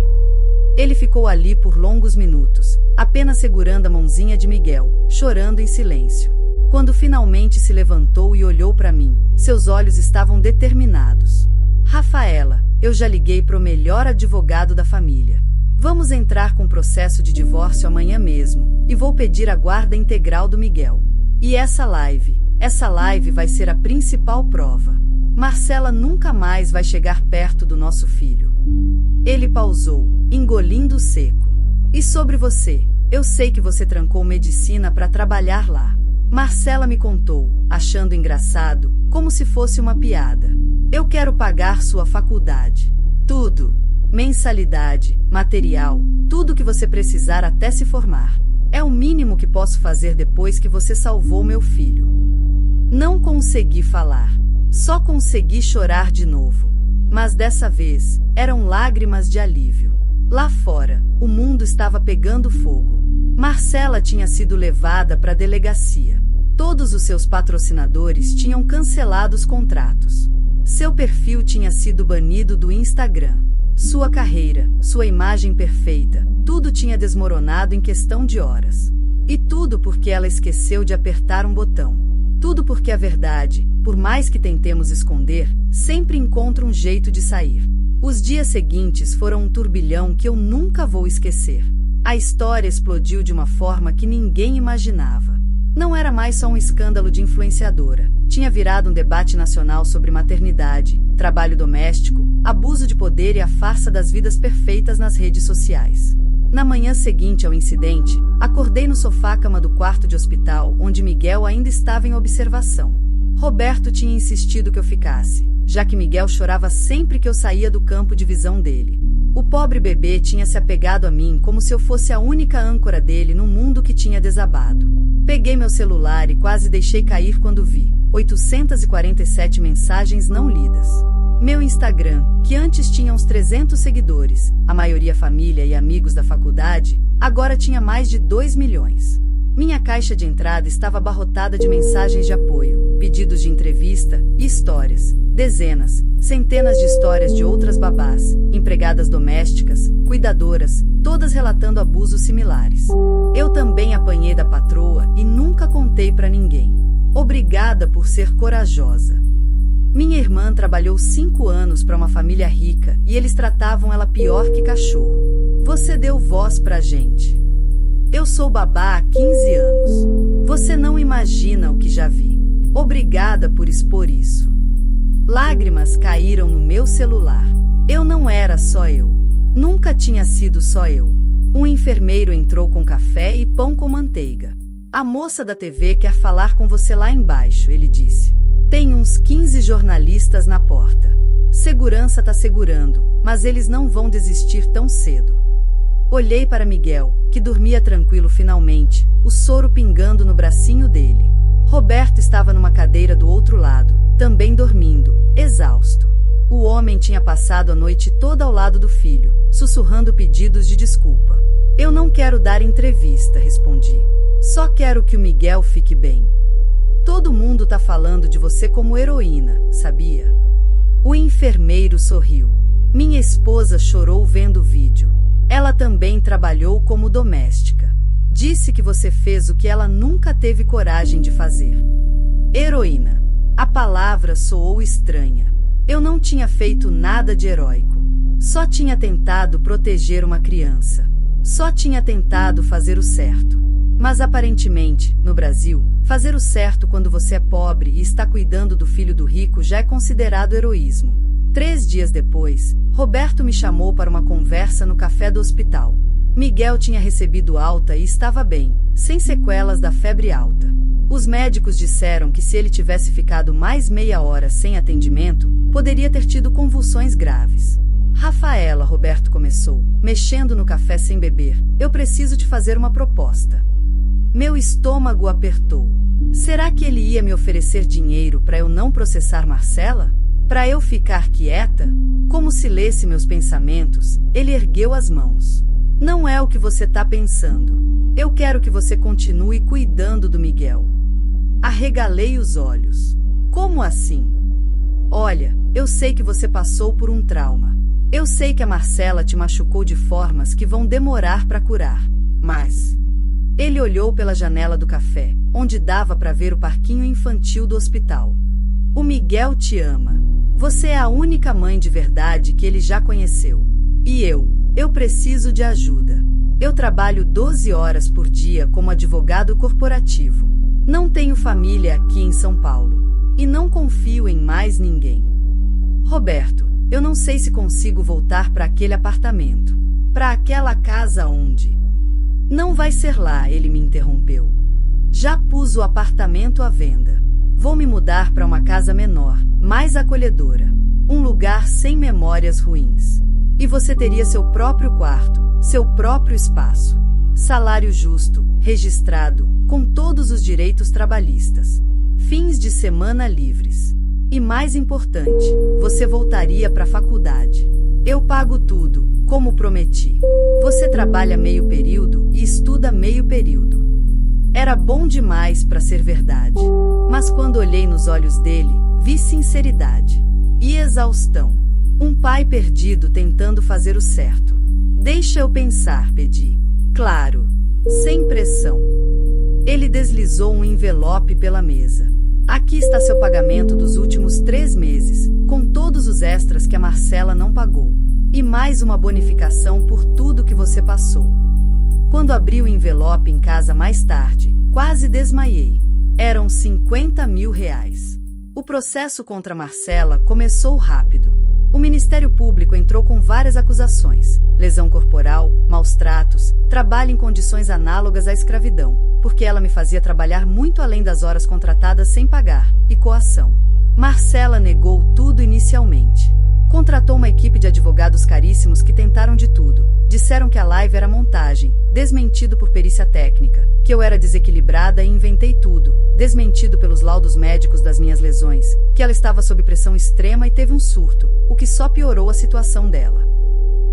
Ele ficou ali por longos minutos, apenas segurando a mãozinha de Miguel, chorando em silêncio. Quando finalmente se levantou e olhou para mim, seus olhos estavam determinados. Rafaela, eu já liguei pro melhor advogado da família. Vamos entrar com processo de divórcio amanhã mesmo, e vou pedir a guarda integral do Miguel. E essa live vai ser a principal prova. Marcela nunca mais vai chegar perto do nosso filho. Ele pausou, engolindo seco. E sobre você, eu sei que você trancou medicina para trabalhar lá. Marcela me contou, achando engraçado, como se fosse uma piada. Eu quero pagar sua faculdade. Tudo. Mensalidade, material, tudo que você precisar até se formar. É o mínimo que posso fazer depois que você salvou meu filho. Não consegui falar. Só consegui chorar de novo. Mas dessa vez, eram lágrimas de alívio. Lá fora, o mundo estava pegando fogo. Marcela tinha sido levada para a delegacia. Todos os seus patrocinadores tinham cancelado os contratos. Seu perfil tinha sido banido do Instagram. Sua carreira, sua imagem perfeita, tudo tinha desmoronado em questão de horas. E tudo porque ela esqueceu de apertar um botão. Tudo porque a verdade, por mais que tentemos esconder, sempre encontra um jeito de sair. Os dias seguintes foram um turbilhão que eu nunca vou esquecer. A história explodiu de uma forma que ninguém imaginava. Não era mais só um escândalo de influenciadora. Tinha virado um debate nacional sobre maternidade, trabalho doméstico, abuso de poder e a farsa das vidas perfeitas nas redes sociais. Na manhã seguinte ao incidente, acordei no sofá-cama do quarto de hospital, onde Miguel ainda estava em observação. Roberto tinha insistido que eu ficasse, já que Miguel chorava sempre que eu saía do campo de visão dele. O pobre bebê tinha se apegado a mim como se eu fosse a única âncora dele no mundo que tinha desabado. Peguei meu celular e quase deixei cair quando vi 847 mensagens não lidas. Meu Instagram, que antes tinha uns 300 seguidores, a maioria família e amigos da faculdade, agora tinha mais de 2 milhões. Minha caixa de entrada estava abarrotada de mensagens de apoio, pedidos de entrevista e histórias. Dezenas, centenas de histórias de outras babás, empregadas domésticas, cuidadoras, todas relatando abusos similares. Eu também apanhei da patroa e nunca contei pra ninguém. Obrigada por ser corajosa. Minha irmã trabalhou 5 anos para uma família rica e eles tratavam ela pior que cachorro. Você deu voz pra gente. Eu sou babá há 15 anos. Você não imagina o que já vi. Obrigada por expor isso. Lágrimas caíram no meu celular. Eu não era só eu. Nunca tinha sido só eu. Um enfermeiro entrou com café e pão com manteiga. A moça da TV quer falar com você lá embaixo, ele disse. Tem uns 15 jornalistas na porta. Segurança tá segurando, mas eles não vão desistir tão cedo. Olhei para Miguel, que dormia tranquilo finalmente, o soro pingando no bracinho dele. Roberto estava numa cadeira do outro lado, também dormindo, exausto. O homem tinha passado a noite toda ao lado do filho, sussurrando pedidos de desculpa. Eu não quero dar entrevista, respondi. Só quero que o Miguel fique bem. Todo mundo tá falando de você como heroína, sabia? O enfermeiro sorriu. Minha esposa chorou vendo o vídeo. Ela também trabalhou como doméstica. Disse que você fez o que ela nunca teve coragem de fazer. Heroína. A palavra soou estranha. Eu não tinha feito nada de heróico. Só tinha tentado proteger uma criança. Só tinha tentado fazer o certo. Mas aparentemente, no Brasil, fazer o certo quando você é pobre e está cuidando do filho do rico já é considerado heroísmo. 3 dias depois, Roberto me chamou para uma conversa no café do hospital. Miguel tinha recebido alta e estava bem, sem sequelas da febre alta. Os médicos disseram que se ele tivesse ficado mais meia hora sem atendimento, poderia ter tido convulsões graves. Rafaela, Roberto começou, mexendo no café sem beber, eu preciso te fazer uma proposta. Meu estômago apertou. Será que ele ia me oferecer dinheiro para eu não processar Marcela? Para eu ficar quieta? Como se lesse meus pensamentos, ele ergueu as mãos. Não é o que você tá pensando. Eu quero que você continue cuidando do Miguel. Arregalei os olhos. Como assim? Olha, eu sei que você passou por um trauma. Eu sei que a Marcela te machucou de formas que vão demorar para curar. Mas... Ele olhou pela janela do café, onde dava para ver o parquinho infantil do hospital. O Miguel te ama. Você é a única mãe de verdade que ele já conheceu. E eu preciso de ajuda. Eu trabalho 12 horas por dia como advogado corporativo. Não tenho família aqui em São Paulo. E não confio em mais ninguém. Roberto, eu não sei se consigo voltar para aquele apartamento. Para aquela casa onde... Não vai ser lá, ele me interrompeu. Já pus o apartamento à venda. Vou me mudar para uma casa menor, mais acolhedora. Um lugar sem memórias ruins. E você teria seu próprio quarto, seu próprio espaço. Salário justo, registrado, com todos os direitos trabalhistas. Fins de semana livres. E mais importante, você voltaria para a faculdade. Eu pago tudo, como prometi. Você trabalha meio período e estuda meio período. Era bom demais para ser verdade. Mas quando olhei nos olhos dele, vi sinceridade. E exaustão. Um pai perdido tentando fazer o certo. Deixa eu pensar, pedi. Claro. Sem pressão. Ele deslizou um envelope pela mesa. Aqui está seu pagamento dos últimos 3 meses, com todos os extras que a Marcela não pagou. E mais uma bonificação por tudo que você passou. Quando abri o envelope em casa mais tarde, quase desmaiei. Eram 50 mil reais. O processo contra Marcela começou rápido. O Ministério Público entrou com várias acusações: lesão corporal, maus tratos, trabalho em condições análogas à escravidão, porque ela me fazia trabalhar muito além das horas contratadas sem pagar, e coação. Marcela negou tudo inicialmente. Contratou uma equipe de advogados caríssimos que tentaram de tudo. Disseram que a live era montagem, desmentido por perícia técnica, que eu era desequilibrada e inventei tudo, desmentido pelos laudos médicos das minhas lesões, que ela estava sob pressão extrema e teve um surto, o que só piorou a situação dela.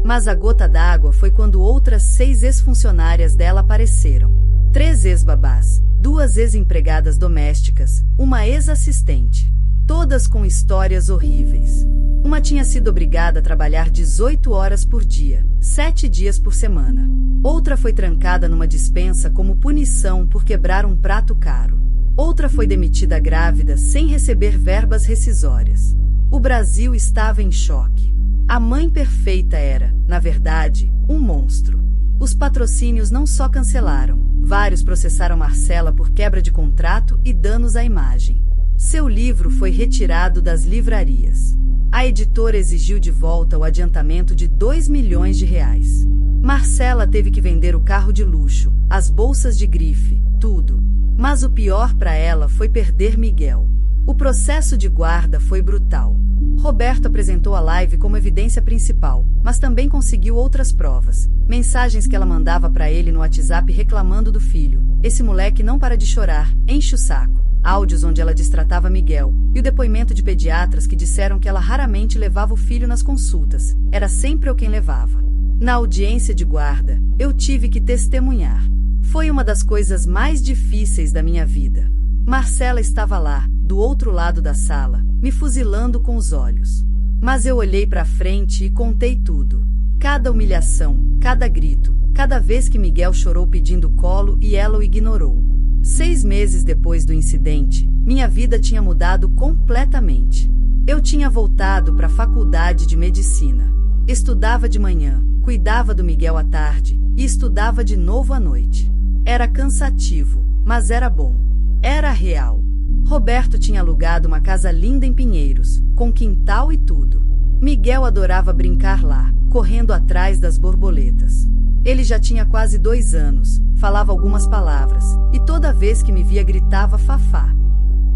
Mas a gota d'água foi quando outras 6 ex-funcionárias dela apareceram. 3 ex-babás, 2 ex-empregadas domésticas, uma ex-assistente. Todas com histórias horríveis. Uma tinha sido obrigada a trabalhar 18 horas por dia, 7 dias por semana. Outra foi trancada numa despensa como punição por quebrar um prato caro. Outra foi demitida grávida sem receber verbas rescisórias. O Brasil estava em choque. A mãe perfeita era, na verdade, um monstro. Os patrocínios não só cancelaram, vários processaram Marcela por quebra de contrato e danos à imagem. Seu livro foi retirado das livrarias. A editora exigiu de volta o adiantamento de R$2 milhões. Marcela teve que vender o carro de luxo, as bolsas de grife, tudo. Mas o pior para ela foi perder Miguel. O processo de guarda foi brutal. Roberto apresentou a live como evidência principal, mas também conseguiu outras provas. Mensagens que ela mandava para ele no WhatsApp reclamando do filho. Esse moleque não para de chorar, enche o saco. Áudios onde ela destratava Miguel, e o depoimento de pediatras que disseram que ela raramente levava o filho nas consultas, era sempre eu quem levava. Na audiência de guarda, eu tive que testemunhar. Foi uma das coisas mais difíceis da minha vida. Marcela estava lá, do outro lado da sala, me fuzilando com os olhos. Mas eu olhei para frente e contei tudo. Cada humilhação, cada grito, cada vez que Miguel chorou pedindo colo e ela o ignorou. 6 meses depois do incidente, minha vida tinha mudado completamente. Eu tinha voltado para a faculdade de medicina. Estudava de manhã, cuidava do Miguel à tarde e estudava de novo à noite. Era cansativo, mas era bom. Era real. Roberto tinha alugado uma casa linda em Pinheiros, com quintal e tudo. Miguel adorava brincar lá, correndo atrás das borboletas. Ele já tinha quase 2 anos, falava algumas palavras, e toda vez que me via gritava Fafá.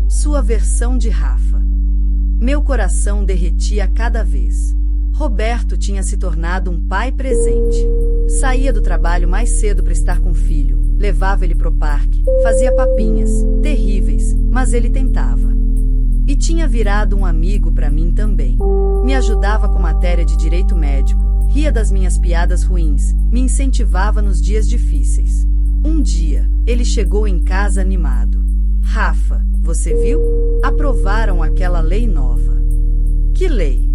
Sua versão de Rafa. Meu coração derretia cada vez. Roberto tinha se tornado um pai presente. Saía do trabalho mais cedo para estar com o filho, levava ele pro parque, fazia papinhas, terríveis, mas ele tentava. E tinha virado um amigo para mim também. Me ajudava com matéria de direito médico, ria das minhas piadas ruins, me incentivava nos dias difíceis. Um dia, ele chegou em casa animado. Rafa, você viu? Aprovaram aquela lei nova. Que lei?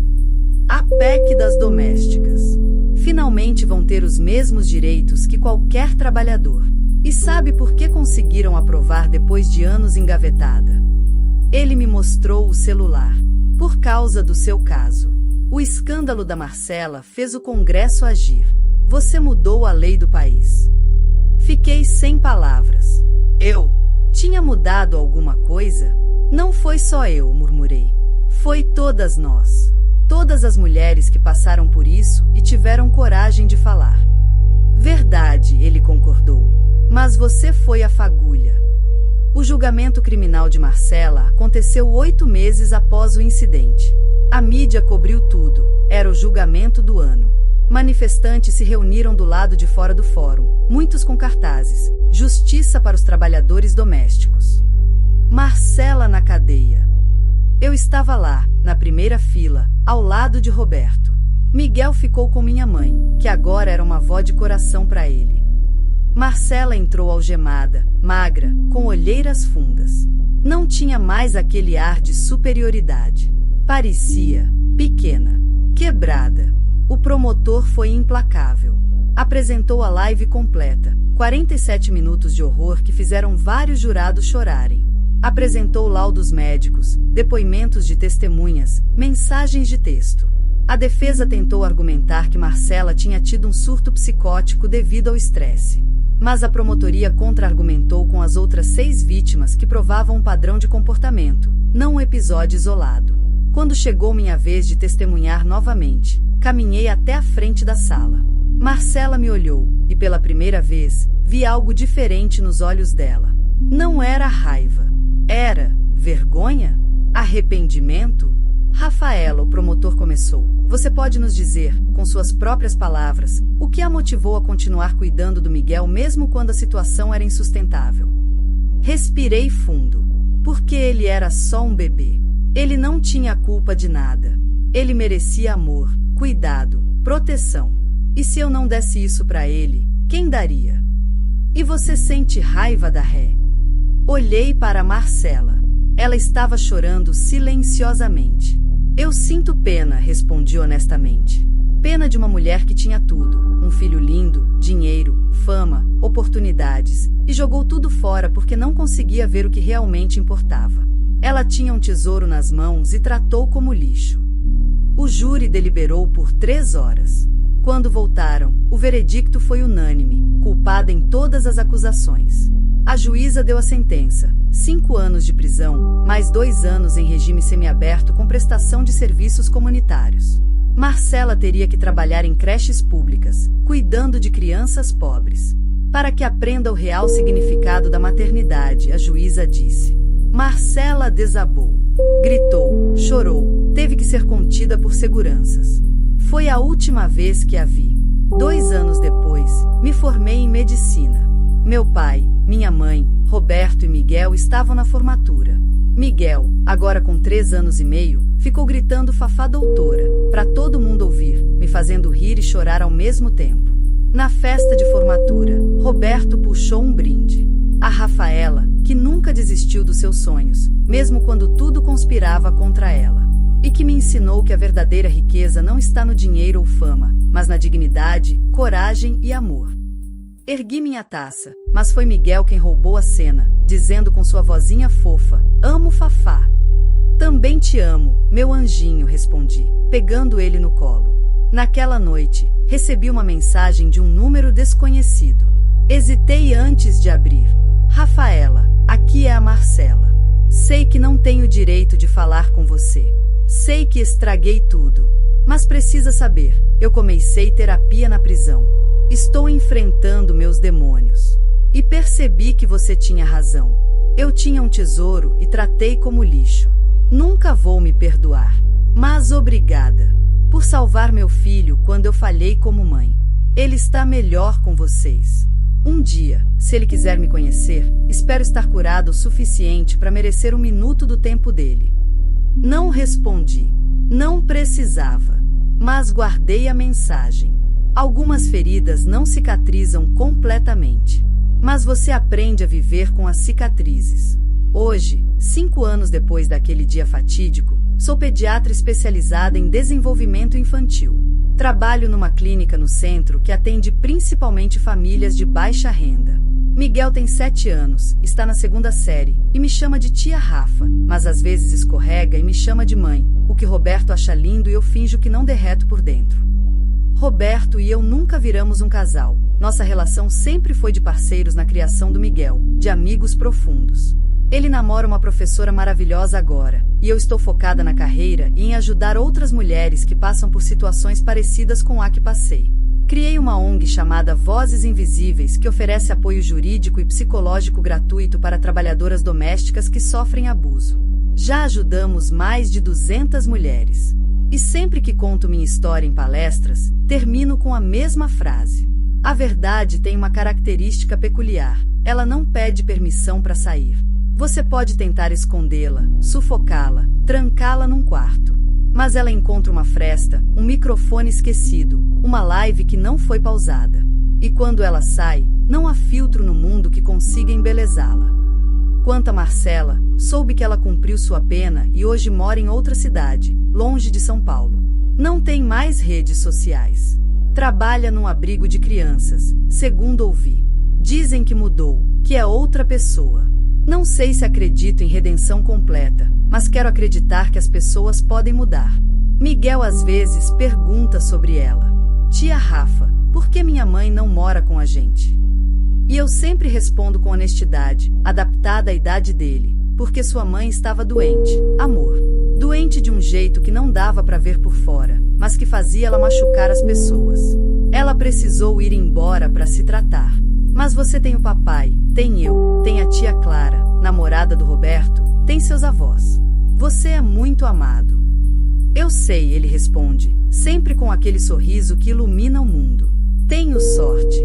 A PEC das domésticas. Finalmente vão ter os mesmos direitos que qualquer trabalhador. E sabe por que conseguiram aprovar depois de anos engavetada? Ele me mostrou o celular. Por causa do seu caso. O escândalo da Marcela fez o Congresso agir. Você mudou a lei do país. Fiquei sem palavras. Eu? Tinha mudado alguma coisa? Não foi só eu, murmurei. Foi todas nós. Todas as mulheres que passaram por isso e tiveram coragem de falar. Verdade, ele concordou. Mas você foi a fagulha. O julgamento criminal de Marcela aconteceu 8 meses após o incidente. A mídia cobriu tudo. Era o julgamento do ano. Manifestantes se reuniram do lado de fora do fórum, muitos com cartazes. Justiça para os trabalhadores domésticos. Marcela na cadeia. Eu estava lá, na primeira fila, ao lado de Roberto. Miguel ficou com minha mãe, que agora era uma avó de coração para ele. Marcela entrou algemada, magra, com olheiras fundas. Não tinha mais aquele ar de superioridade. Parecia pequena, quebrada. O promotor foi implacável. Apresentou a live completa, 47 minutos de horror que fizeram vários jurados chorarem. Apresentou laudos médicos, depoimentos de testemunhas, mensagens de texto. A defesa tentou argumentar que Marcela tinha tido um surto psicótico devido ao estresse. Mas a promotoria contra-argumentou com as outras 6 vítimas que provavam um padrão de comportamento, não um episódio isolado. Quando chegou minha vez de testemunhar novamente, caminhei até a frente da sala. Marcela me olhou, e pela primeira vez, vi algo diferente nos olhos dela. Não era raiva. Era vergonha? Arrependimento? Rafaela, o promotor começou. Você pode nos dizer, com suas próprias palavras, o que a motivou a continuar cuidando do Miguel mesmo quando a situação era insustentável? Respirei fundo. Porque ele era só um bebê. Ele não tinha culpa de nada. Ele merecia amor, cuidado, proteção. E se eu não desse isso pra ele, quem daria? E você sente raiva da Ré? Olhei para Marcela. Ela estava chorando silenciosamente. Eu sinto pena, respondi honestamente. Pena de uma mulher que tinha tudo, um filho lindo, dinheiro, fama, oportunidades, e jogou tudo fora porque não conseguia ver o que realmente importava. Ela tinha um tesouro nas mãos e tratou como lixo. O júri deliberou por 3 horas. Quando voltaram, o veredicto foi unânime, culpada em todas as acusações. A juíza deu a sentença: 5 anos de prisão, mais 2 anos em regime semiaberto com prestação de serviços comunitários. Marcela teria que trabalhar em creches públicas, cuidando de crianças pobres. Para que aprenda o real significado da maternidade, a juíza disse. Marcela desabou. Gritou, chorou, teve que ser contida por seguranças. Foi a última vez que a vi. 2 anos depois, me formei em medicina. Meu pai, minha mãe, Roberto e Miguel estavam na formatura. Miguel, agora com 3 anos e meio, ficou gritando Fafá doutora, para todo mundo ouvir, me fazendo rir e chorar ao mesmo tempo. Na festa de formatura, Roberto puxou um brinde. A Rafaela, que nunca desistiu dos seus sonhos, mesmo quando tudo conspirava contra ela. E que me ensinou que a verdadeira riqueza não está no dinheiro ou fama, mas na dignidade, coragem e amor. Ergui minha taça, mas foi Miguel quem roubou a cena, dizendo com sua vozinha fofa: amo Fafá. Também te amo, meu anjinho, respondi, pegando ele no colo. Naquela noite, recebi uma mensagem de um número desconhecido. Hesitei antes de abrir. Rafaela, aqui é a Marcela. Sei que não tenho direito de falar com você. Sei que estraguei tudo. Mas precisa saber, eu comecei terapia na prisão. Estou enfrentando meus demônios. E percebi que você tinha razão. Eu tinha um tesouro e tratei como lixo. Nunca vou me perdoar. Mas obrigada por salvar meu filho quando eu falhei como mãe. Ele está melhor com vocês. Um dia, se ele quiser me conhecer, espero estar curado o suficiente para merecer 1 minuto do tempo dele. Não respondi. Não precisava. Mas guardei a mensagem. Algumas feridas não cicatrizam completamente. Mas você aprende a viver com as cicatrizes. Hoje, 5 anos depois daquele dia fatídico, sou pediatra especializada em desenvolvimento infantil. Trabalho numa clínica no centro que atende principalmente famílias de baixa renda. Miguel tem 7 anos, está na 2ª série, e me chama de tia Rafa, mas às vezes escorrega e me chama de mãe, o que Roberto acha lindo e eu finjo que não derreto por dentro. Roberto e eu nunca viramos um casal. Nossa relação sempre foi de parceiros na criação do Miguel, de amigos profundos. Ele namora uma professora maravilhosa agora, e eu estou focada na carreira e em ajudar outras mulheres que passam por situações parecidas com a que passei. Criei uma ONG chamada Vozes Invisíveis, que oferece apoio jurídico e psicológico gratuito para trabalhadoras domésticas que sofrem abuso. Já ajudamos mais de 200 mulheres. E sempre que conto minha história em palestras, termino com a mesma frase. A verdade tem uma característica peculiar. Ela não pede permissão para sair. Você pode tentar escondê-la, sufocá-la, trancá-la num quarto. Mas ela encontra uma fresta, um microfone esquecido, uma live que não foi pausada. E quando ela sai, não há filtro no mundo que consiga embelezá-la. Quanto a Marcela, soube que ela cumpriu sua pena e hoje mora em outra cidade, longe de São Paulo. Não tem mais redes sociais. Trabalha num abrigo de crianças, segundo ouvi. Dizem que mudou, que é outra pessoa. Não sei se acredito em redenção completa, mas quero acreditar que as pessoas podem mudar. Miguel às vezes pergunta sobre ela. Tia Rafa, por que minha mãe não mora com a gente? E eu sempre respondo com honestidade, adaptada à idade dele, porque sua mãe estava doente, amor. Doente de um jeito que não dava para ver por fora, mas que fazia ela machucar as pessoas. Ela precisou ir embora para se tratar. Mas você tem o papai, tem eu, tem a tia Clara, namorada do Roberto, tem seus avós. Você é muito amado. Eu sei, ele responde, sempre com aquele sorriso que ilumina o mundo. Tenho sorte.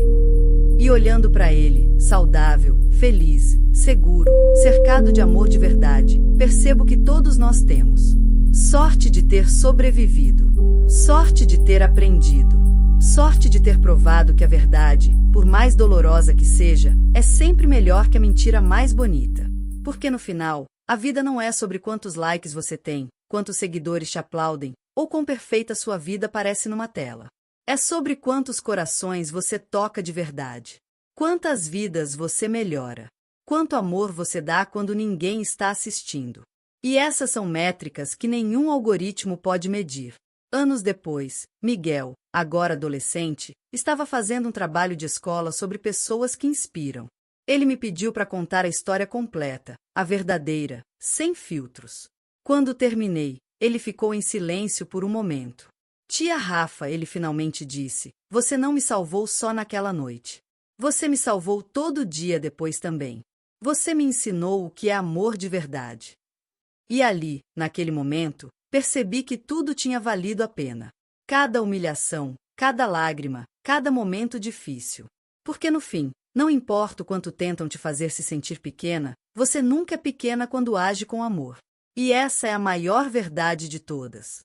E olhando para ele, saudável, feliz, seguro, cercado de amor de verdade, percebo que todos nós temos. Sorte de ter sobrevivido. Sorte de ter aprendido. Sorte de ter provado que a verdade, por mais dolorosa que seja, é sempre melhor que a mentira mais bonita. Porque no final, a vida não é sobre quantos likes você tem, quantos seguidores te aplaudem, ou quão perfeita sua vida parece numa tela. É sobre quantos corações você toca de verdade. Quantas vidas você melhora. Quanto amor você dá quando ninguém está assistindo. E essas são métricas que nenhum algoritmo pode medir. Anos depois, Miguel, agora adolescente, estava fazendo um trabalho de escola sobre pessoas que inspiram. Ele me pediu para contar a história completa, a verdadeira, sem filtros. Quando terminei, ele ficou em silêncio por um momento. Tia Rafa, ele finalmente disse, você não me salvou só naquela noite. Você me salvou todo dia depois também. Você me ensinou o que é amor de verdade. E ali, naquele momento, percebi que tudo tinha valido a pena. Cada humilhação, cada lágrima, cada momento difícil. Porque no fim, não importa o quanto tentam te fazer se sentir pequena, você nunca é pequena quando age com amor. E essa é a maior verdade de todas.